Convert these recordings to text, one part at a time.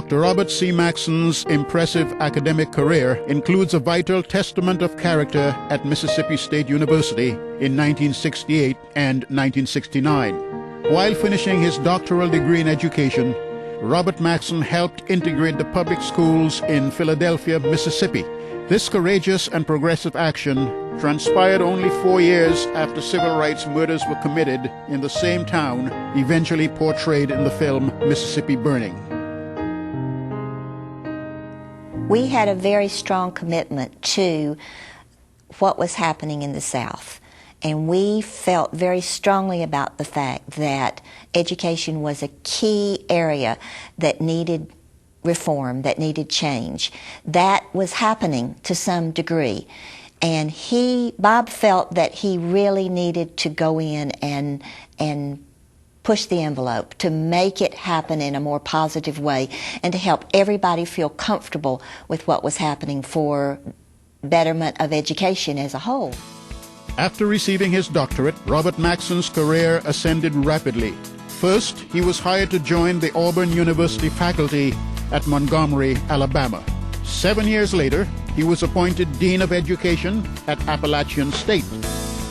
Dr. Robert C. Maxson's impressive academic career includes a vital testament of character at Mississippi State University in 1968 and 1969. While finishing his doctoral degree in education, Robert Maxson helped integrate the public schools in Philadelphia, Mississippi. This courageous and progressive action transpired only 4 years after civil rights murders were committed in the same town, eventually portrayed in the film Mississippi Burning. We had a very strong commitment to what was happening in the South, and we felt very strongly about the fact that education was a key area that needed reform, that needed change. That was happening to some degree. And Bob felt that he really needed to go in and push the envelope to make it happen in a more positive way and to help everybody feel comfortable with what was happening for betterment of education as a whole. After receiving his doctorate, Robert Maxson's career ascended rapidly. First, he was hired to join the Auburn University faculty at Montgomery, Alabama. 7 years later, he was appointed Dean of Education at Appalachian State.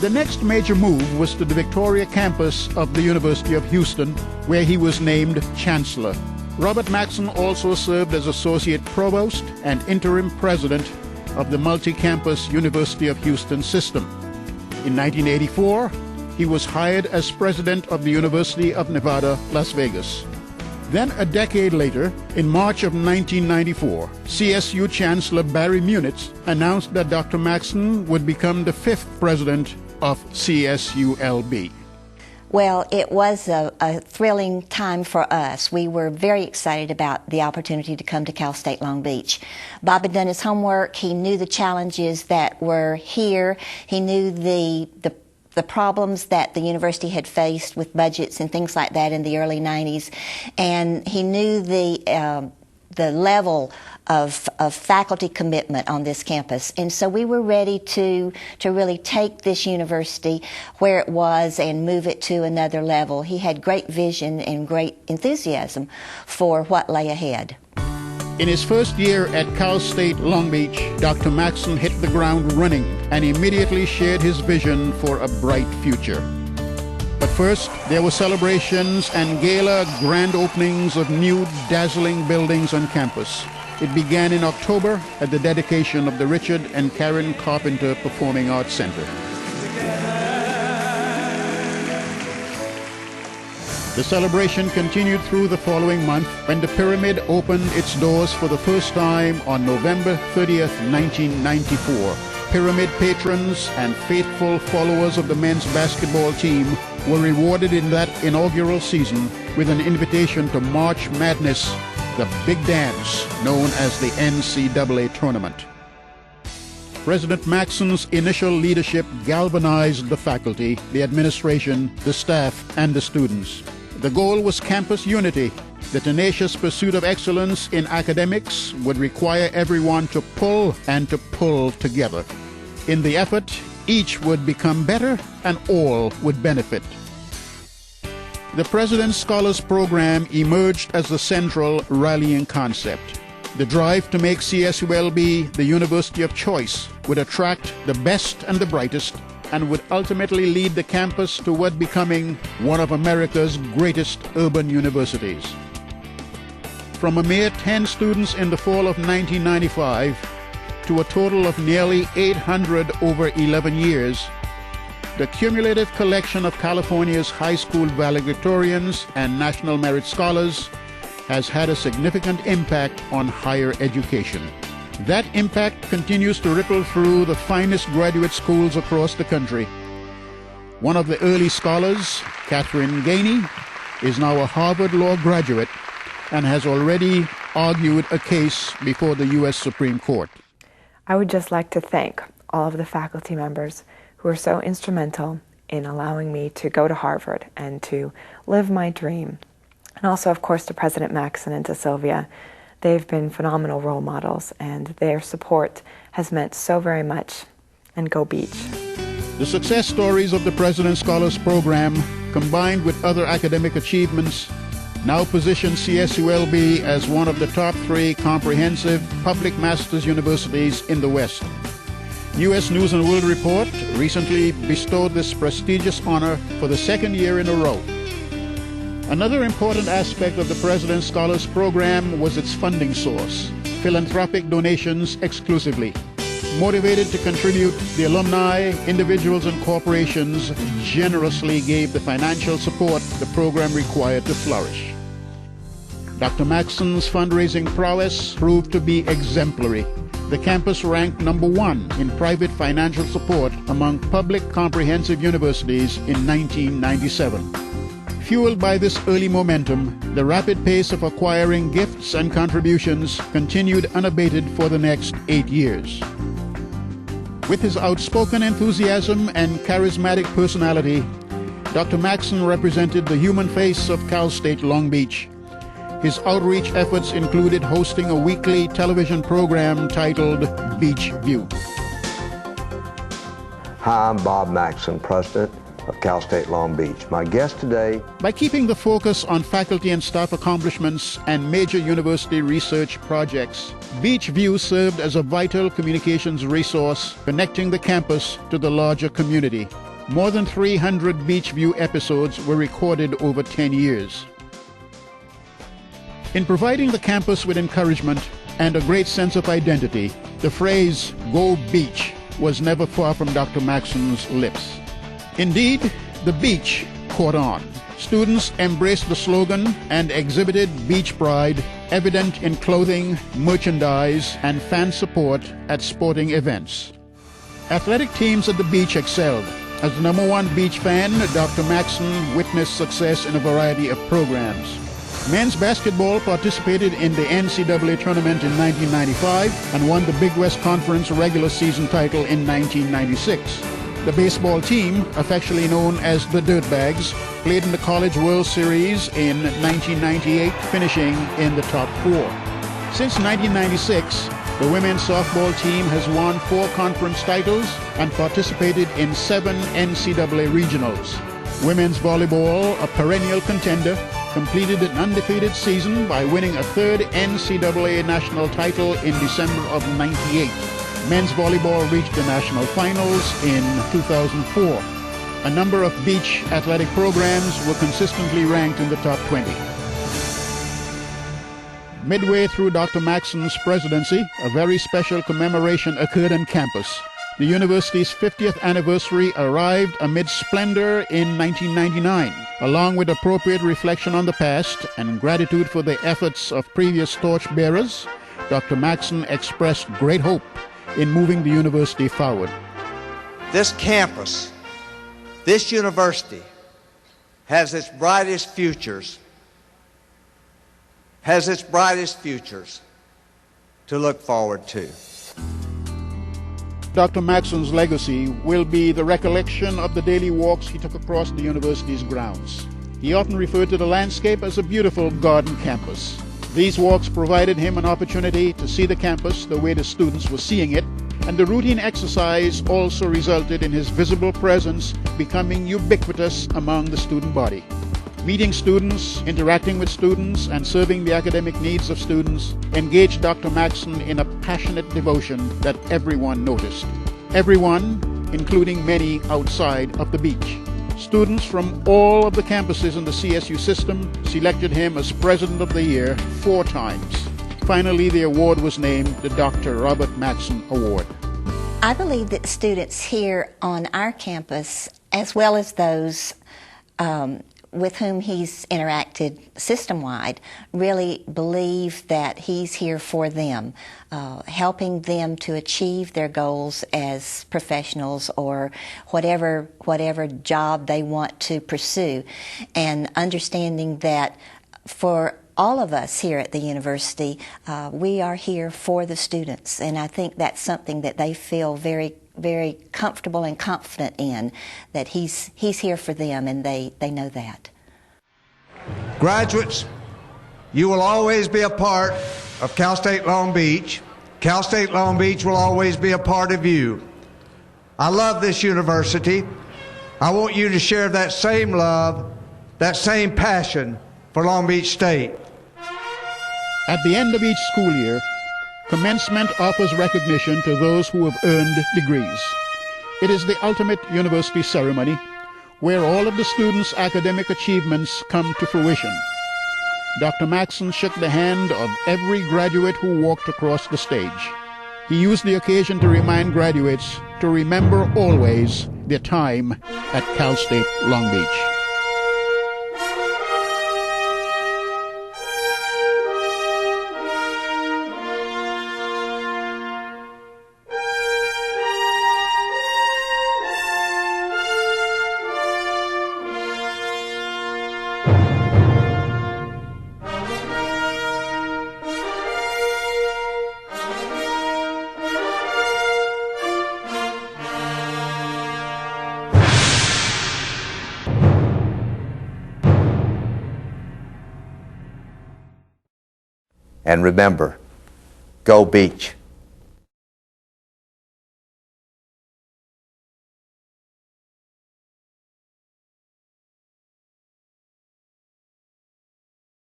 The next major move was to the Victoria campus of the University of Houston, where he was named Chancellor. Robert Maxson also served as Associate Provost and Interim President of the multi-campus University of Houston system. In 1984, he was hired as President of the University of Nevada, Las Vegas. Then a decade later, in March of 1994, CSU Chancellor Barry Munitz announced that Dr. Maxson would become the 5th president of CSULB. Well, it was a thrilling time for us. We were very excited about the opportunity to come to Cal State Long Beach. Bob had done his homework. He knew the challenges that were here. He knew the problems that the university had faced with budgets and things like that in the early 90s. And he knew the level of faculty commitment on this campus. And so we were ready to really take this university where it was and move it to another level. He had great vision and great enthusiasm for what lay ahead. In his first year at Cal State Long Beach, Dr. Maxson hit the ground running and immediately shared his vision for a bright future. But first, there were celebrations and gala grand openings of new dazzling buildings on campus. It began in October at the dedication of the Richard and Karen Carpenter Performing Arts Center. The celebration continued through the following month when the Pyramid opened its doors for the first time on November 30th, 1994. Pyramid patrons and faithful followers of the men's basketball team were rewarded in that inaugural season with an invitation to March Madness, the big dance known as the NCAA tournament. President Maxson's initial leadership galvanized the faculty, the administration, the staff, and the students. The goal was campus unity. The tenacious pursuit of excellence in academics would require everyone to pull and to pull together. In the effort, each would become better and all would benefit. The President's Scholars Program emerged as the central rallying concept. The drive to make CSULB the university of choice would attract the best and the brightest and would ultimately lead the campus toward becoming one of America's greatest urban universities. From a mere 10 students in the fall of 1995 to a total of nearly 800 over 11 years, the cumulative collection of California's high school valedictorians and National Merit Scholars has had a significant impact on higher education. That impact continues to ripple through the finest graduate schools across the country. One of the early scholars, Catherine Gainey, is now a Harvard Law graduate and has already argued a case before the U.S. Supreme Court. I would just like to thank all of the faculty members who are so instrumental in allowing me to go to Harvard and to live my dream. And also, of course, to President Maxson and to Sylvia. They've been phenomenal role models, and their support has meant so very much. And go Beach. The success stories of the President's Scholars Program, combined with other academic achievements, now positions CSULB as one of the top 3 comprehensive public master's universities in the West. U.S. News & World Report recently bestowed this prestigious honor for the 2nd year in a row. Another important aspect of the President's Scholars Program was its funding source, philanthropic donations exclusively. Motivated to contribute, the alumni, individuals, and corporations generously gave the financial support the program required to flourish. Dr. Maxson's fundraising prowess proved to be exemplary. The campus ranked number 1 in private financial support among public comprehensive universities in 1997. Fueled by this early momentum, the rapid pace of acquiring gifts and contributions continued unabated for the next 8 years. With his outspoken enthusiasm and charismatic personality, Dr. Maxson represented the human face of Cal State Long Beach. His outreach efforts included hosting a weekly television program titled Beach View. Hi, I'm Bob Maxson, President of Cal State Long Beach. My guest today... By keeping the focus on faculty and staff accomplishments and major university research projects, Beach View served as a vital communications resource connecting the campus to the larger community. More than 300 Beach View episodes were recorded over 10 years. In providing the campus with encouragement and a great sense of identity, the phrase, "Go Beach," was never far from Dr. Maxson's lips. Indeed, the beach caught on. Students embraced the slogan and exhibited beach pride, evident in clothing, merchandise, and fan support at sporting events. Athletic teams at the beach excelled. As the number 1 beach fan, Dr. Maxson witnessed success in a variety of programs. Men's basketball participated in the NCAA tournament in 1995 and won the Big West Conference regular season title in 1996. The baseball team, affectionately known as the Dirtbags, played in the College World Series in 1998, finishing in the top 4. Since 1996, the women's softball team has won 4 conference titles and participated in 7 NCAA regionals. Women's volleyball, a perennial contender, completed an undefeated season by winning a 3rd NCAA national title in December of '98. Men's volleyball reached the national finals in 2004. A number of beach athletic programs were consistently ranked in the top 20. Midway through Dr. Maxson's presidency, a very special commemoration occurred on campus. The university's 50th anniversary arrived amid splendor in 1999. Along with appropriate reflection on the past and gratitude for the efforts of previous torchbearers, Dr. Maxson expressed great hope in moving the university forward. This campus, this university, has its brightest futures, to look forward to. Dr. Maxson's legacy will be the recollection of the daily walks he took across the university's grounds. He often referred to the landscape as a beautiful garden campus. These walks provided him an opportunity to see the campus the way the students were seeing it, and the routine exercise also resulted in his visible presence becoming ubiquitous among the student body. Meeting students, interacting with students, and serving the academic needs of students engaged Dr. Maxson in a passionate devotion that everyone noticed. Everyone, including many outside of the beach. Students from all of the campuses in the CSU system selected him as President of the Year 4 times. Finally, the award was named the Dr. Robert Maxson Award. I believe that students here on our campus, as well as those with whom he's interacted system-wide, really believe that he's here for them, helping them to achieve their goals as professionals or whatever job they want to pursue, and understanding that for all of us here at the university, we are here for the students, and I think that's something that they feel very comfortable and confident in, that he's here for them, and they know that. Graduates, you will always be a part of Cal State Long Beach. Cal State Long Beach will always be a part of you. I love this university. I want you to share that same love, that same passion for Long Beach State. At the end of each school year, commencement offers recognition to those who have earned degrees. It is the ultimate university ceremony where all of the students' academic achievements come to fruition. Dr. Maxson shook the hand of every graduate who walked across the stage. He used the occasion to remind graduates to remember always their time at Cal State Long Beach. And remember, go Beach.